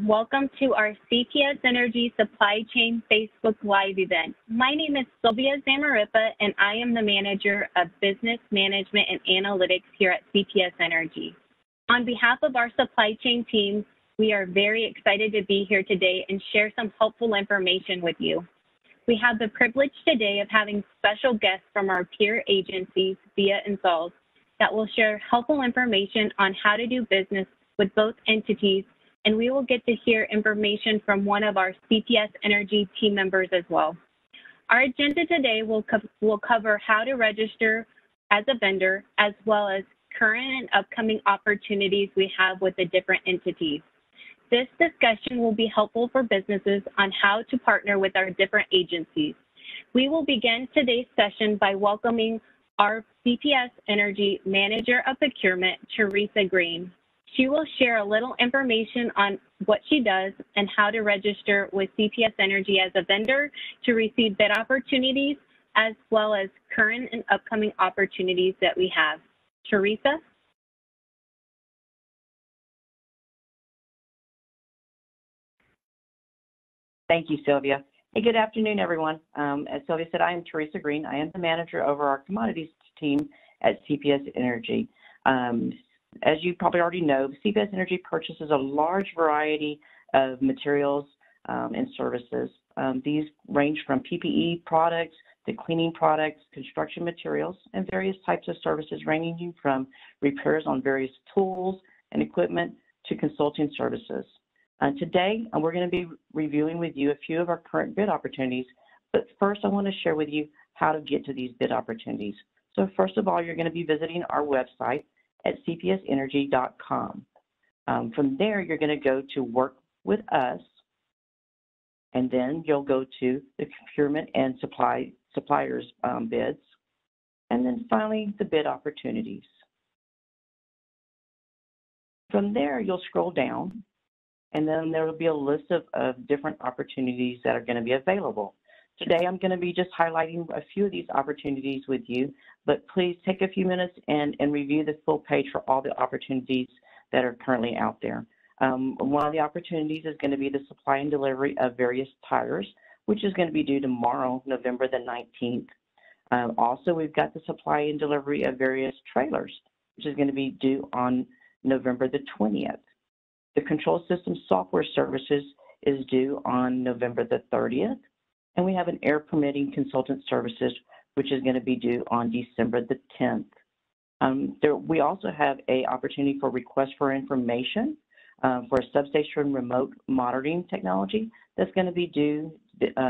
Welcome to our CPS Energy Supply Chain Facebook Live event. My name is Sylvia Zamarripa, and I am the Manager of Business Management and Analytics here at CPS Energy. On behalf of our supply chain team, we are very excited to be here today and share some helpful information with you. We have the privilege today of having special guests from our peer agencies, VIA and SAWS, that will share helpful information on how to do business with both entities, and we will get to hear information from one of our CPS Energy team members as well. Our agenda today will cover how to register as a vendor, as well as current and upcoming opportunities we have with the different entities. This discussion will be helpful for businesses on how to partner with our different agencies. We will begin today's session by welcoming our CPS Energy Manager of Procurement, Teresa Green. She will share a little information on what she does and how to register with CPS Energy as a vendor to receive bid opportunities, as well as current and upcoming opportunities that we have. Teresa? Thank you, Sylvia. Hey, good afternoon, everyone. As Sylvia said, I am Teresa Green. I am the manager over our commodities team at CPS Energy. As you probably already know, CPS Energy purchases a large variety of materials and services. These range from PPE products to cleaning products, construction materials, and various types of services ranging from repairs on various tools and equipment to consulting services. Today, we're going to be reviewing with you a few of our current bid opportunities, but first I want to share with you how to get to these bid opportunities. So first of all, you're going to be visiting our website at cpsenergy.com. From there, you're going to go to Work with Us, and then you'll go to the Procurement and Suppliers Bids, and then finally the Bid Opportunities. From there, you'll scroll down, and then there will be a list of different opportunities that are going to be available. Today, I'm going to be just highlighting a few of these opportunities with you, but please take a few minutes and review the full page for all the opportunities that are currently out there. One of the opportunities is going to be the supply and delivery of various tires, which is going to be due tomorrow, November the 19th. Also, we've got the supply and delivery of various trailers, which is going to be due on November the 20th. The control system software services is due on November the 30th. And we have an air permitting consultant services, which is going to be due on December the 10th. We also have an opportunity for request for information for a substation remote monitoring technology that's going to be due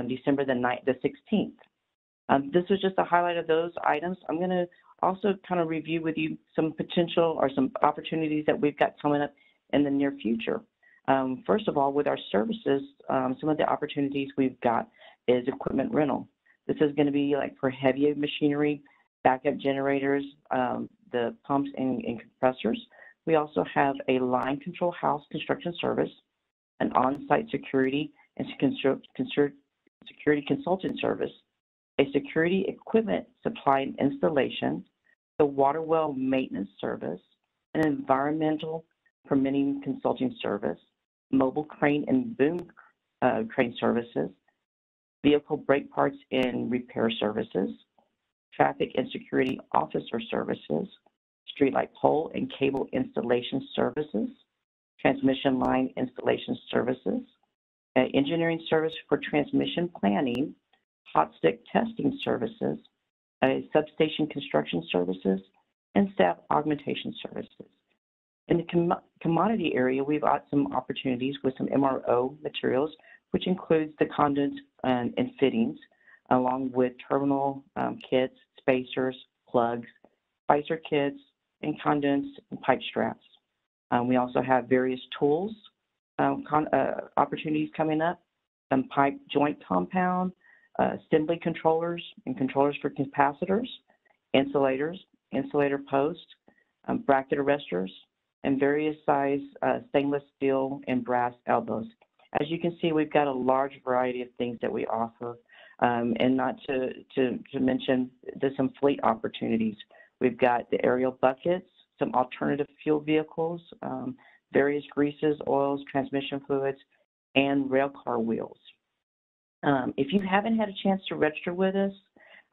December the 16th. This was just a highlight of those items. I'm going to also kind of review with you some potential or some opportunities that we've got coming up in the near future. First of all, with our services, some of the opportunities we've got is equipment rental. This is going to be like for heavy machinery, backup generators, the pumps and compressors. We also have a line control house construction service, an on-site security and security consultant service, a security equipment supply and installation, the water well maintenance service, an environmental permitting consulting service, mobile crane and boom crane services, vehicle brake parts and repair services, traffic and security officer services, streetlight pole and cable installation services, transmission line installation services, engineering service for transmission planning, hot stick testing services, substation construction services, and staff augmentation services. In the commodity area, we've got some opportunities with some MRO materials, which includes the conduits and fittings, along with terminal kits, spacers, plugs, spicer kits, and conduits and pipe straps. We also have various tools opportunities coming up, some pipe joint compound, assembly controllers and controllers for capacitors, insulators, insulator posts, bracket arresters, and various size stainless steel and brass elbows. As you can see, we've got a large variety of things that we offer, and not to mention there's some fleet opportunities. We've got the aerial buckets, some alternative fuel vehicles, various greases, oils, transmission fluids, and rail car wheels. If you haven't had a chance to register with us,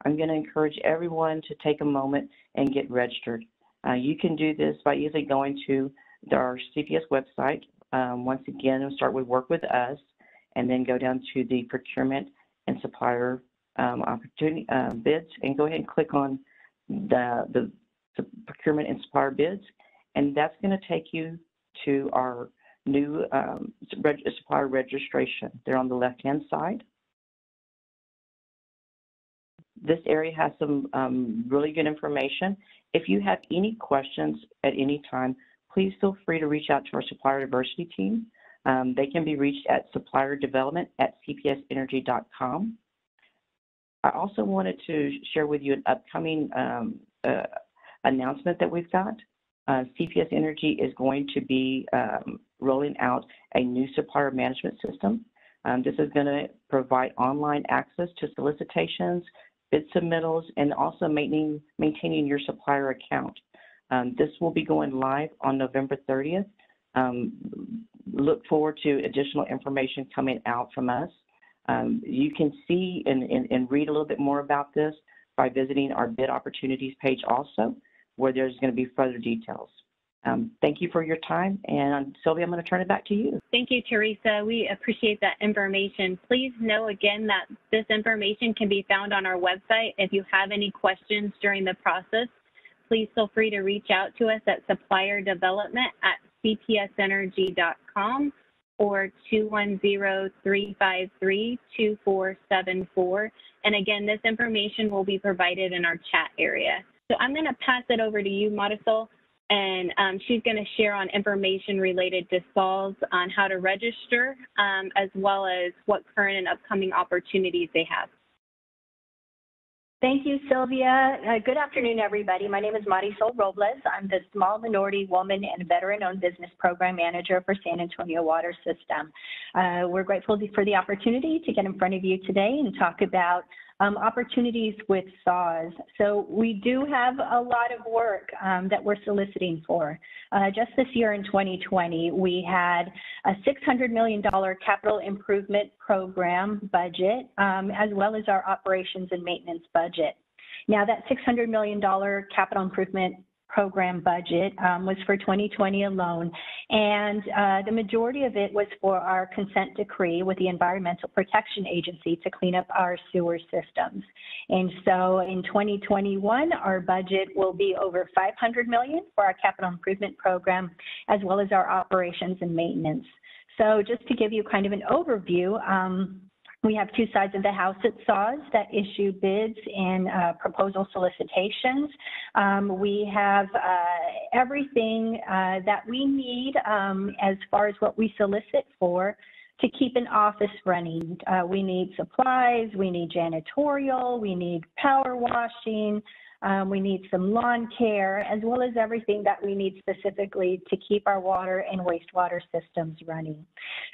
I'm going to encourage everyone to take a moment and get registered. You can do this by easily going to our CPS website. Once again, we'll start with Work With Us, and then go down to the Procurement and Supplier Bids, and go ahead and click on the Procurement and Supplier Bids, and that's going to take you to our new supplier registration. They're on the left-hand side. This area has some really good information. If you have any questions at any time, please feel free to reach out to our supplier diversity team. They can be reached at supplierdevelopment@cpsenergy.com. I also wanted to share with you an upcoming announcement that we've got. CPS Energy is going to be rolling out a new supplier management system. This is going to provide online access to solicitations, bid submittals, and also maintaining your supplier account. This will be going live on November 30th. Look forward to additional information coming out from us. You can see and read a little bit more about this by visiting our bid opportunities page also, where there's going to be further details. Thank you for your time, and Sylvia, I'm going to turn it back to you. Thank you, Teresa. We appreciate that information. Please know again that this information can be found on our website. If you have any questions during the process, please feel free to reach out to us at supplierdevelopment@cpsenergy.com or 210-353-2474. And again, this information will be provided in our chat area. So I'm going to pass it over to you, Marisol, and she's going to share on information related to SAWS on how to register, as well as what current and upcoming opportunities they have. Thank you, Sylvia. Good afternoon, everybody. My name is Marisol Robles. I'm the Small Minority Woman and Veteran-Owned Business Program Manager for San Antonio Water System. We're grateful for the opportunity to get in front of you today and talk about opportunities with SAWS. So we do have a lot of work that we're soliciting for. Just this year in 2020, we had a $600 million capital improvement program budget, as well as our operations and maintenance budget. Now that $600 million capital improvement program budget was for 2020 alone, and the majority of it was for our consent decree with the Environmental Protection Agency to clean up our sewer systems. And so in 2021, our budget will be over $500 million for our capital improvement program, as well as our operations and maintenance. So just to give you kind of an overview, we have two sides of the house at SAWS that issue bids and proposal solicitations. We have everything that we need as far as what we solicit for to keep an office running. We need supplies, we need janitorial, we need power washing, we need some lawn care, as well as everything that we need specifically to keep our water and wastewater systems running.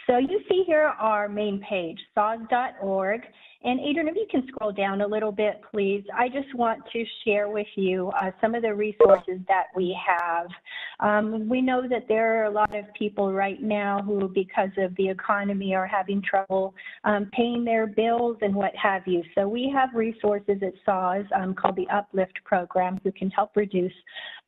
So you see here our main page, saws.org. And Adrian, if you can scroll down a little bit, please. I just want to share with you some of the resources that we have. We know that there are a lot of people right now who, because of the economy, are having trouble paying their bills and what have you. So we have resources at SAWS called the Uplift Program who can help reduce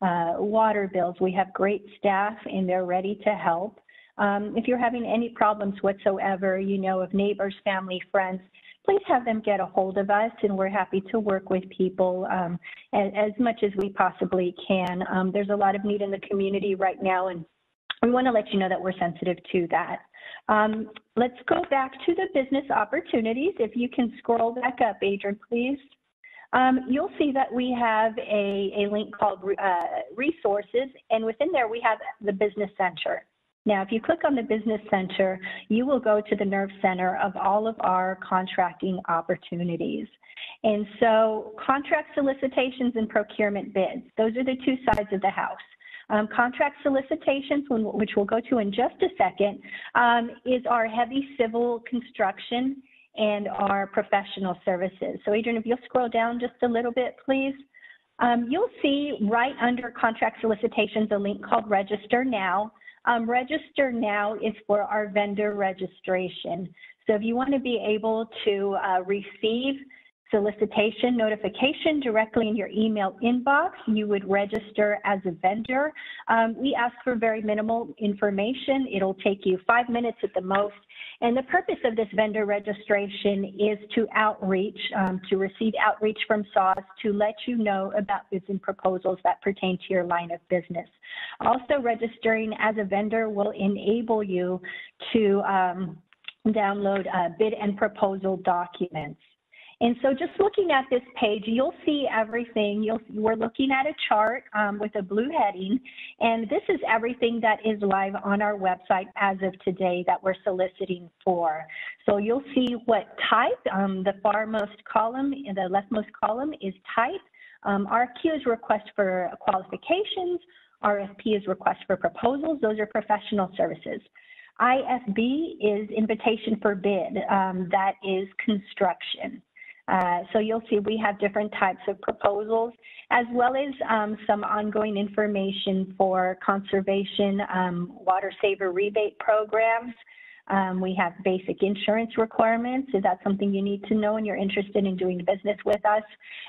water bills. We have great staff and they're ready to help. If you're having any problems whatsoever, you know, of neighbors, family, friends, please have them get a hold of us, and we're happy to work with people as much as we possibly can. There's a lot of need in the community right now, and we want to let you know that we're sensitive to that. Let's go back to the business opportunities. If you can scroll back up, Adrian, please. You'll see that we have a link called Resources, and within there we have the Business Center. Now, if you click on the Business Center, you will go to the nerve center of all of our contracting opportunities. And so contract solicitations and procurement bids, those are the two sides of the house. Contract solicitations, which we'll go to in just a second, is our heavy civil construction and our professional services. So Adrian, if you'll scroll down just a little bit, please. You'll see right under contract solicitations a link called Register Now. Register now is for our vendor registration. So if you want to be able to receive solicitation notification directly in your email inbox, you would register as a vendor. We ask for very minimal information. It'll take you 5 minutes at the most. And the purpose of this vendor registration is to outreach, to receive outreach from SAWS to let you know about bids and proposals that pertain to your line of business. Also, registering as a vendor will enable you to download bid and proposal documents. And so just looking at this page, you'll see everything. We're looking at a chart with a blue heading, and this is everything that is live on our website as of today that we're soliciting for. So you'll see what type, the farmost column, the leftmost column is type. RFQ is request for qualifications. RFP is request for proposals. Those are professional services. IFB is invitation for bid. That is construction. So you'll see we have different types of proposals, as well as some ongoing information for conservation, water saver rebate programs. We have basic insurance requirements. Is that something you need to know and you're interested in doing business with us?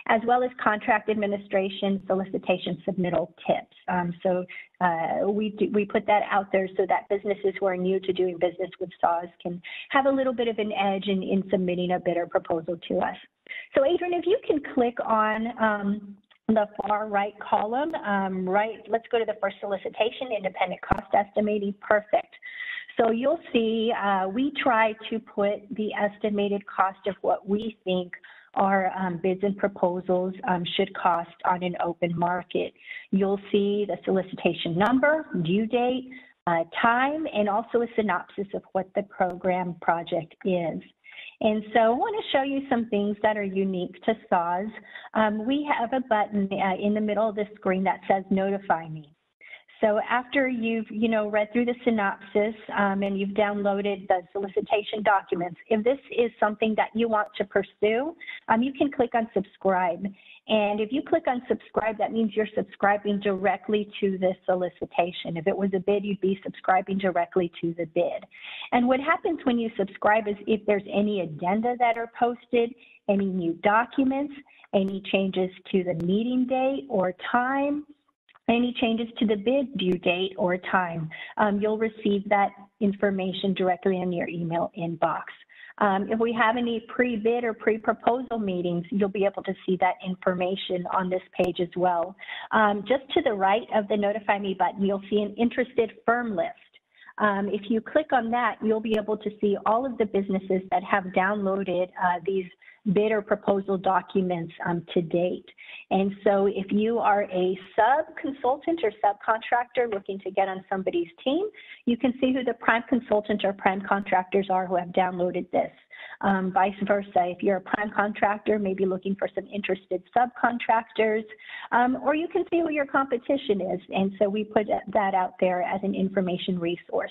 As well as contract administration, solicitation submittal tips. We put that out there so that businesses who are new to doing business with SAWS can have a little bit of an edge in submitting a bid or proposal to us. So Adrian, if you can click on the far right column, let's go to the first solicitation, independent cost estimating, perfect. So you'll see we try to put the estimated cost of what we think our bids and proposals should cost on an open market. You'll see the solicitation number, due date, time, and also a synopsis of what the program project is. And so I want to show you some things that are unique to SAWS. We have a button in the middle of the screen that says notify me. So after you've read through the synopsis and you've downloaded the solicitation documents, if this is something that you want to pursue, you can click on subscribe. And if you click on subscribe, that means you're subscribing directly to this solicitation. If it was a bid, you'd be subscribing directly to the bid. And what happens when you subscribe is if there's any addenda that are posted, any new documents, any changes to the meeting date or time, any changes to the bid due date or time, you'll receive that information directly in your email inbox. If we have any pre-bid or pre-proposal meetings, you'll be able to see that information on this page as well. Just to the right of the Notify Me button, you'll see an interested firm list. If you click on that, you'll be able to see all of the businesses that have downloaded these bid or proposal documents to date. And so if you are a sub-consultant or subcontractor looking to get on somebody's team, you can see who the prime consultant or prime contractors are who have downloaded this. Vice versa, if you're a prime contractor, maybe looking for some interested subcontractors, or you can see who your competition is. And so we put that out there as an information resource.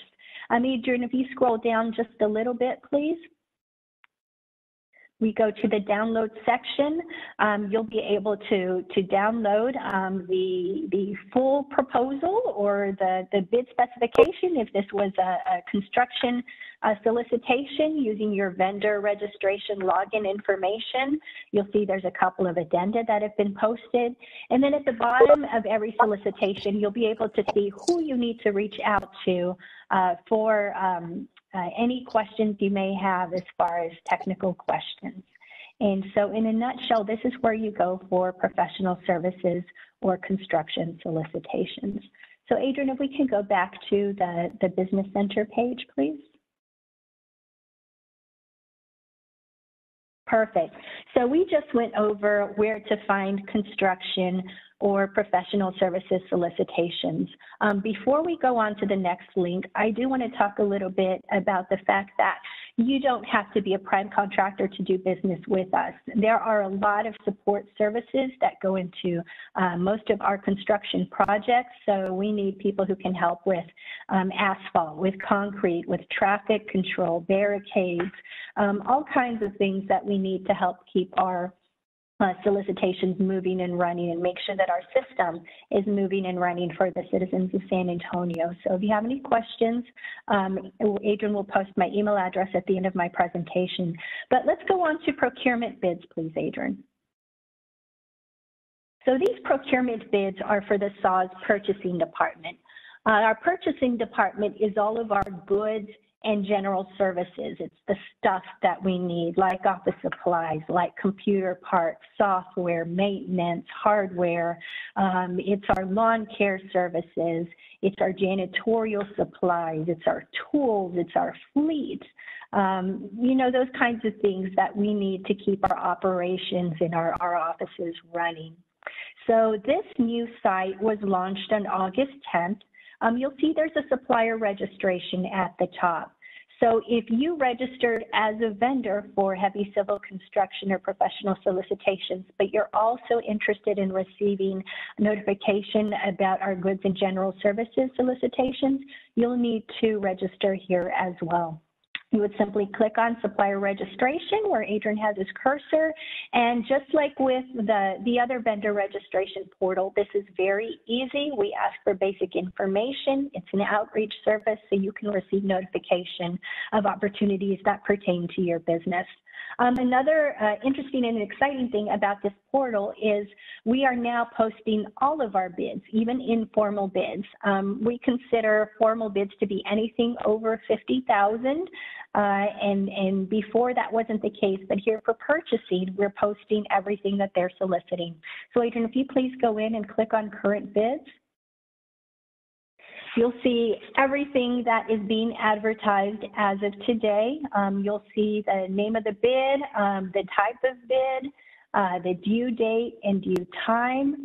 Adrian, if you scroll down just a little bit, please. We go to the download section. You'll be able to download the full proposal or the bid specification if this was a construction solicitation using your vendor registration login information. You'll see there's a couple of addenda that have been posted. And then at the bottom of every solicitation, you'll be able to see who you need to reach out to for any questions you may have as far as technical questions. And so in a nutshell, this is where you go for professional services or construction solicitations. So Adrian, if we can go back to the Business Center page, please. Perfect. So we just went over where to find construction or professional services solicitations. Before we go on to the next link, I do want to talk a little bit about the fact that you don't have to be a prime contractor to do business with us. There are a lot of support services that go into most of our construction projects. So we need people who can help with asphalt, with concrete, with traffic control, barricades, all kinds of things that we need to help keep our solicitations moving and running, and make sure that our system is moving and running for the citizens of San Antonio. So if you have any questions, Adrian will post my email address at the end of my presentation. But let's go on to procurement bids, please, Adrian. So these procurement bids are for the SAWS purchasing department. Our purchasing department is all of our goods and general services. It's the stuff that we need, like office supplies, like computer parts, software, maintenance, hardware. It's our lawn care services. It's our janitorial supplies. It's our tools. It's our fleet. You know, those kinds of things that we need to keep our operations in our offices running. So this new site was launched on August 10th. You'll see there's a supplier registration at the top. So if you registered as a vendor for heavy civil construction or professional solicitations, but you're also interested in receiving notification about our goods and general services solicitations, you'll need to register here as well. You would simply click on supplier registration where Adrian has his cursor. And just like with the other vendor registration portal, this is very easy. We ask for basic information. It's an outreach service, so you can receive notification of opportunities that pertain to your business. Another interesting and exciting thing about this portal is we are now posting all of our bids, even informal bids. We consider formal bids to be anything over $50,000, and before that wasn't the case, but here for purchasing, we're posting everything that they're soliciting. So Adrian, if you please go in and click on current bids. You'll see everything that is being advertised as of today. You'll see the name of the bid, the type of bid, the due date and due time.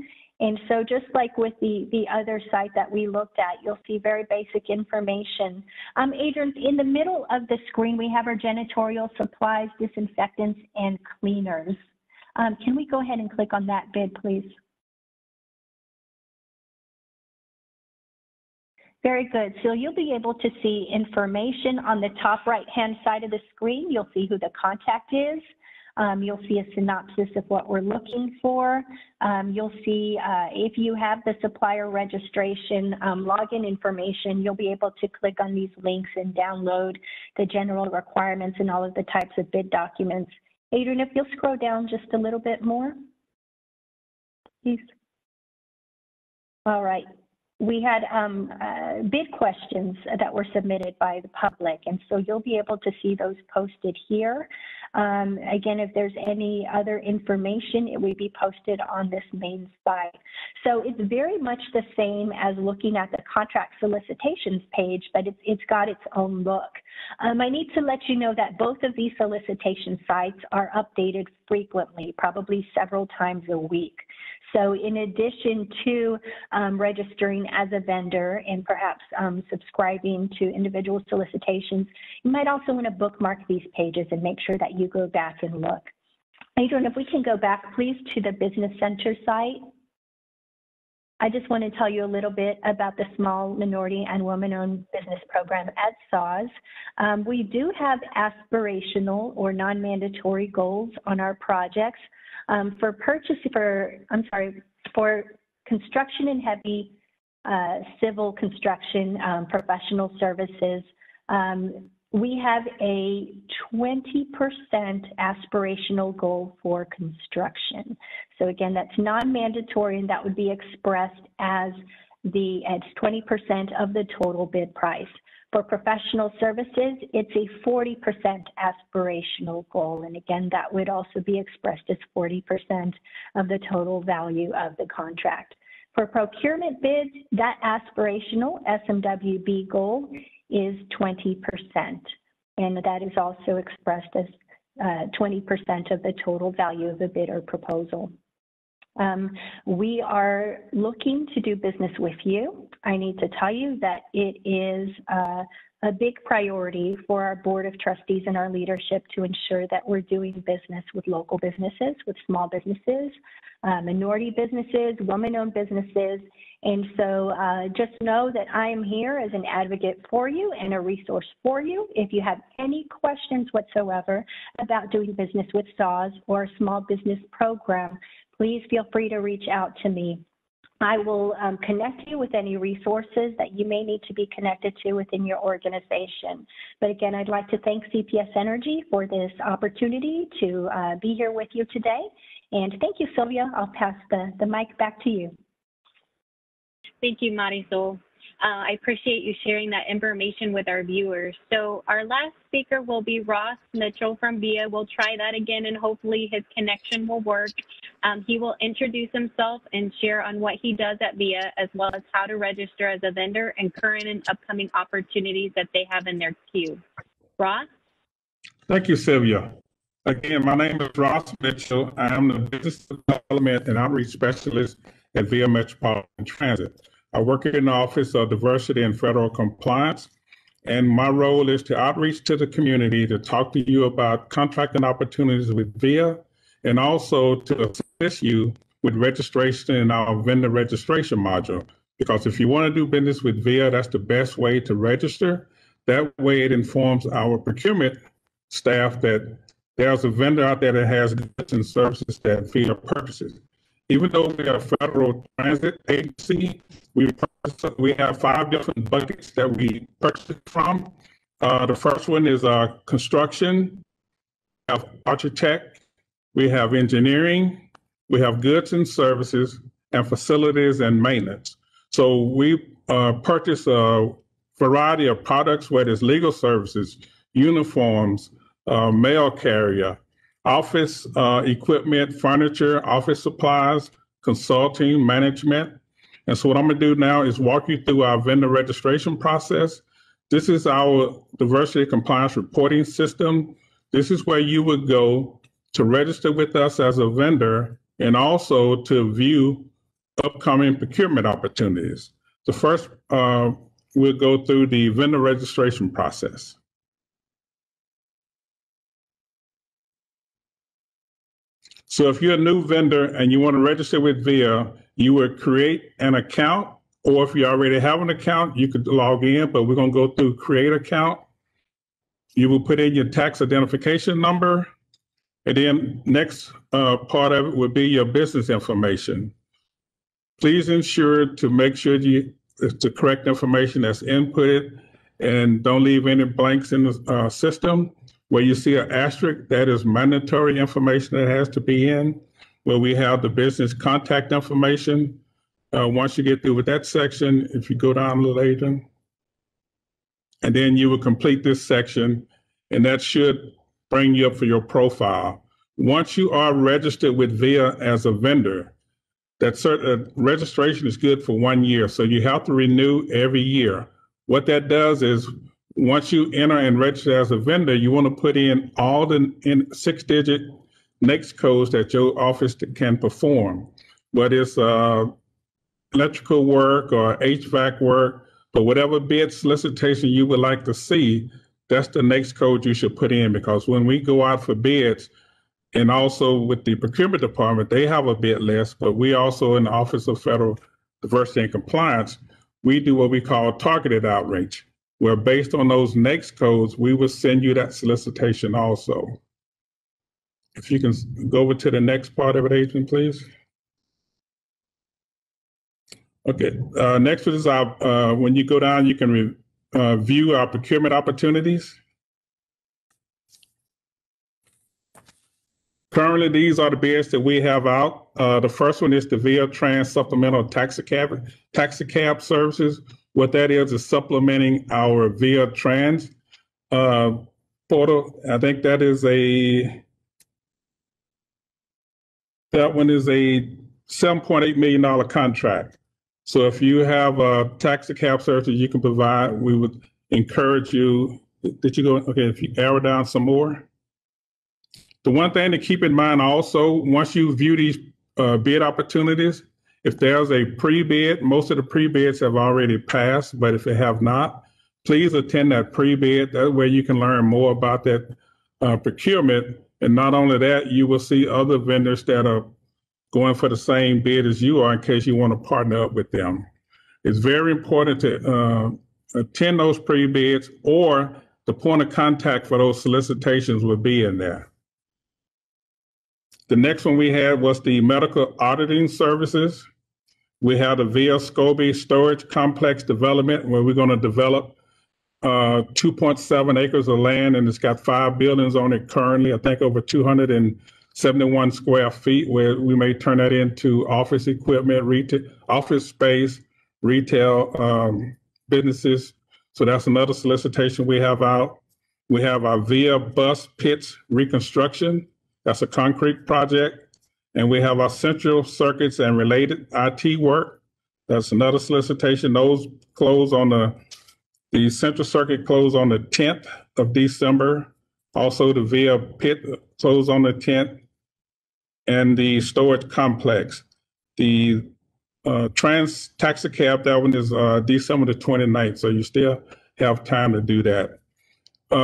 And so just like with the other site that we looked at, you'll see very basic information. Adrian, in the middle of the screen, we have our janitorial supplies, disinfectants, and cleaners. Can we go ahead and click on that bid, please? Very good. So you'll be able to see information on the top right-hand side of the screen. You'll see who the contact is. You'll see a synopsis of what we're looking for. You'll see if you have the supplier registration login information, you'll be able to click on these links and download the general requirements and all of the types of bid documents. Adrian, if you'll scroll down just a little bit more, please. All right. We had bid questions that were submitted by the public, and so you'll be able to see those posted here. Again, if there's any other information, it will be posted on this main site. So it's very much the same as looking at the contract solicitations page, but it's got its own look. I need to let you know that both of these solicitation sites are updated frequently, probably several times a week. So in addition to registering as a vendor and perhaps subscribing to individual solicitations, you might also want to bookmark these pages and make sure that you go back and look. Adrian, if we can go back, please, to the Business Center site. I just want to tell you a little bit about the Small Minority and Women-Owned Business Program at SAWS. We do have aspirational or non-mandatory goals on our projects. For construction and heavy civil construction professional services, we have a 20% aspirational goal for construction. So again, that's non-mandatory, and that would be expressed as it's 20% of the total bid price. For professional services, it's a 40% aspirational goal. And again, that would also be expressed as 40% of the total value of the contract. For procurement bids, that aspirational SMWB goal is 20%. And that is also expressed as 20% of the total value of the bid or proposal. We are looking to do business with you. I need to tell you that it is a big priority for our Board of Trustees and our leadership to ensure that we're doing business with local businesses, with small businesses, minority businesses, woman-owned businesses. And so just know that I am here as an advocate for you and a resource for you. If you have any questions whatsoever about doing business with SAWS or a small business program, please feel free to reach out to me. I will connect you with any resources that you may need to be connected to within your organization. But again, I'd like to thank CPS Energy for this opportunity to be here with you today. And thank you, Sylvia. I'll pass the mic back to you. Thank you, Marisol. I appreciate you sharing that information with our viewers. So our last speaker will be Ross Mitchell from VIA. We'll try that again and hopefully his connection will work. He will introduce himself and share on what he does at VIA, as well as how to register as a vendor and current and upcoming opportunities that they have in their queue. Ross? Thank you, Sylvia. Again, my name is Ross Mitchell. I am the Business Development and Outreach Specialist at VIA Metropolitan Transit. I work in the Office of Diversity and Federal Compliance, and my role is to outreach to the community to talk to you about contracting opportunities with VIA, and also to assist you with registration in our vendor registration module. Because if you want to do business with VIA, that's the best way to register. That way it informs our procurement staff that there's a vendor out there that has goods and services that VIA purchases. Even though we are a federal transit agency, we have 5 different buckets that we purchase from. The first one is construction, we have architect, we have engineering, we have goods and services, and facilities and maintenance. So we purchase a variety of products, whether it's legal services, uniforms, mail carrier, office equipment, furniture, office supplies, consulting, management. And so what I'm going to do now is walk you through our vendor registration process. This is our diversity compliance reporting system. This is where you would go to register with us as a vendor and also to view upcoming procurement opportunities. So first, we'll go through the vendor registration process. So if you're a new vendor and you want to register with VIA, you would create an account, or if you already have an account, you could log in, but we're going to go through create account. You will put in your tax identification number, and then next part of it would be your business information. Please ensure to make sure it's the correct information that's inputted, and don't leave any blanks in the system. Where you see an asterisk, that is mandatory information that has to be in. Where we have the business contact information. Once you get through with that section, if you go down a little later, and then you will complete this section, and that should bring you up for your profile. Once you are registered with VIA as a vendor, that registration is good for 1 year, so you have to renew every year. What that does is, once you enter and register as a vendor, you want to put in all the 6-digit NAICS codes that your office can perform, whether it's electrical work or HVAC work, but whatever bid solicitation you would like to see, that's the NAICS code you should put in, because when we go out for bids, and also with the procurement department, they have a bid list, but we also in the Office of Federal Diversity and Compliance, we do what we call targeted outreach, where based on those NAICS codes, we will send you that solicitation also. If you can go over to the next part of it, Adrian, please. Okay, next is our, when you go down, you can view our procurement opportunities. Currently, these are the bids that we have out. The first one is the VIA Trans Supplemental Taxicab Services. What that is supplementing our VIA Trans portal. I think that is that one is a $7.8 million contract. So if you have a taxicab services you can provide, we would encourage you. Did you go? Okay, if you arrow down some more. The one thing to keep in mind also, once you view these bid opportunities, if there's a pre-bid, most of the pre-bids have already passed, but if they have not, please attend that pre-bid. That way you can learn more about that procurement. And not only that, you will see other vendors that are going for the same bid as you are in case you want to partner up with them. It's very important to attend those pre-bids, or the point of contact for those solicitations will be in there. The next one we had was the medical auditing services. We have the VIA Scobie Storage Complex Development, where we're going to develop 2.7 acres of land, and it's got 5 buildings on it currently, I think over 271 square feet, where we may turn that into office equipment, retail, office space, retail businesses. So that's another solicitation we have out. We have our VIA Bus Pits Reconstruction. That's a concrete project. And we have our central circuits and related IT work. That's another solicitation. Those close on the central circuit closed on the 10th of December. Also, the VIA pit closed on the 10th, and the storage complex. The trans taxi cab, that one is December the 29th, so you still have time to do that.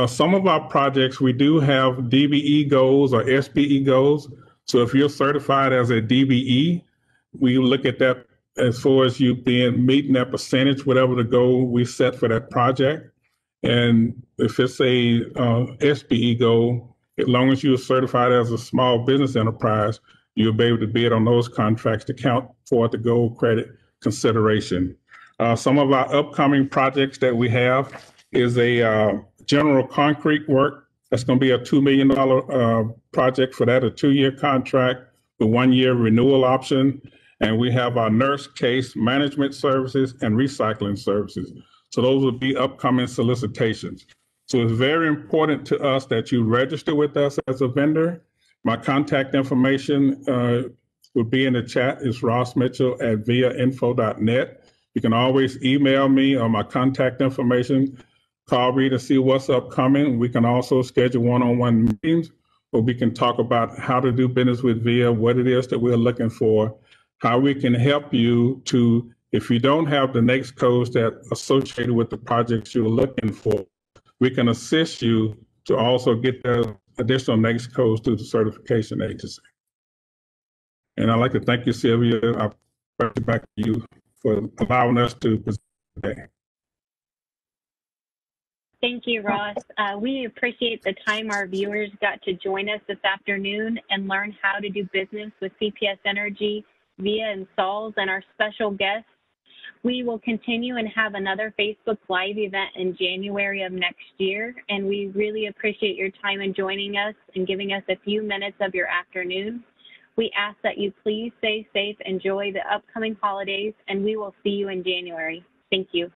Some of our projects, we do have DBE goals or SBE goals. So if you're certified as a DBE, we look at that as far as you meeting that percentage, whatever the goal we set for that project. And if it's a SBE goal, as long as you're certified as a small business enterprise, you'll be able to bid on those contracts to count for the gold credit consideration. Some of our upcoming projects that we have is a general concrete work. That's going to be a $2 million project for that, a 2-year contract with 1-year renewal option. And we have our nurse case management services and recycling services. So those will be upcoming solicitations. So it's very important to us that you register with us as a vendor. My contact information will be in the chat. It's rossmitchell@viainfo.net. You can always email me on my contact information. Call me to see what's upcoming. We can also schedule one-on-one meetings where we can talk about how to do business with VIA, what it is that we're looking for, how we can help you to, if you don't have the NAICS codes that are associated with the projects you're looking for, we can assist you to also get the additional NAICS codes through the certification agency. And I'd like to thank you, Sylvia. I'll pass it back to you for allowing us to present today. Thank you, Ross. We appreciate the time our viewers got to join us this afternoon and learn how to do business with CPS Energy, VIA, and SAWS, and our special guests. We will continue and have another Facebook Live event in January of next year, and we really appreciate your time in joining us and giving us a few minutes of your afternoon. We ask that you please stay safe, enjoy the upcoming holidays, and we will see you in January. Thank you.